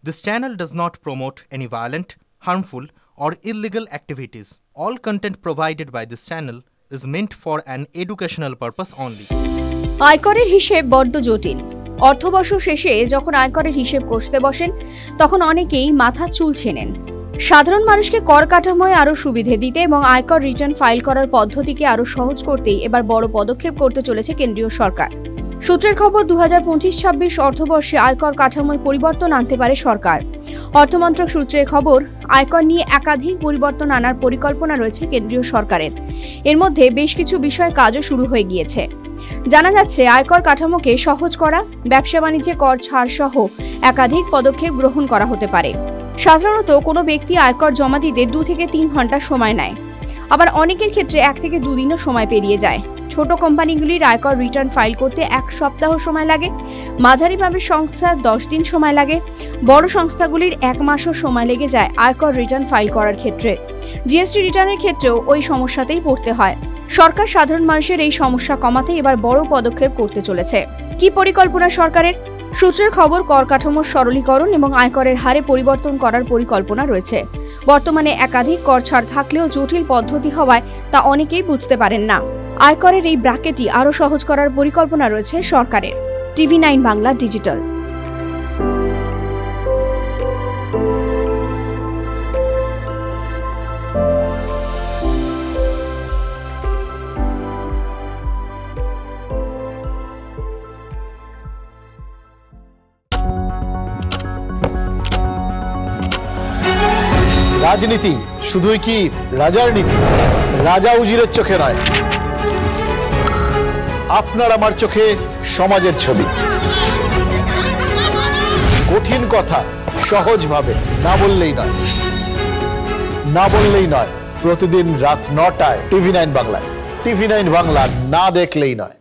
This channel does not promote any violent, harmful, or illegal activities. All content provided by this channel is meant for an educational purpose only. আয়করের হিসেব বড্ড জটিল। অর্থবর্ষ শেষে যখন আয়করের হিসেব কষতে বসেন তখন অনেকেই মাথা চুলছে নেন। সাধারণ মানুষকে কর কাঠামোয় আরও সুবিধে দিতে এবং আয়কর রিটার্ন ফাইল করার পদ্ধতিকে আরও সহজ করতেই এবার বড় পদক্ষেপ করতে চলেছে কেন্দ্রীয় সরকার। সূত্রের খবর 2025-26 অর্থবর্ষে আয়কর কাঠামোয় পরিবর্তন আনতে পারে সরকার। অর্থমন্ত্রক সূত্রের খবর, আয়কর নিয়ে একাধিক পরিবর্তন আনার পরিকল্পনা রয়েছে কেন্দ্রীয় সরকারের। এর মধ্যে বেশ কিছু বিষয়ে কাজও শুরু হয়ে গিয়েছে। জানা যাচ্ছে, আয়কর কাঠামোকে সহজ করা, ব্যবসা বাণিজ্যে কর ছাড় সহ একাধিক পদক্ষেপ গ্রহণ করা হতে পারে। সাধারণত কোনো ব্যক্তি আয়কর জমা দিতে 2 থেকে 3 ঘন্টা সময় নেয়, আবার অনেকের ক্ষেত্রে 1 থেকে 2 দিনও সময় পেরিয়ে যায়। ছোট কোম্পানিগুলির আয়কর রিটার্ন ফাইল করতে 1 সপ্তাহ সময় লাগে, মাঝারি মাপের সংস্থার 10 দিন সময় লাগে, বড় সংস্থাগুলির 1 মাসও সময় লেগে যায় আয়কর রিটার্ন ফাইল করার ক্ষেত্রে। জিএসটি রিটার্নের ক্ষেত্রেও ওই সমস্যাতেই পড়তে হয়। সরকার সাধারণ মানুষের এই সমস্যা কমাতে এবার বড় পদক্ষেপ করতে চলেছে। কি পরিকল্পনা সরকারের? সূত্রের খবর, কর কাঠামোর সরলীকরণ এবং আয়করের হারে পরিবর্তন করার পরিকল্পনা রয়েছে। বর্তমানে একাধিক কর ছাড় থাকলেও জটিল পদ্ধতি হওয়ায় তা অনেকেই বুঝতে পারেন না। আয়করের এই ব্র্যাকেটই আরও সহজ করার পরিকল্পনা রয়েছে সরকারের। TV9 Bangla digital. রাজনীতি শুধুই কি রাজার নীতি? রাজা উজিরের চোখে নয়, আপনার আমার চোখে সমাজের ছবি। কঠিন কথা সহজভাবে না বললেই নয়। প্রতিদিন রাত 9টায় TV9 বাংলায়। TV9 বাংলা না দেখলেই নয়।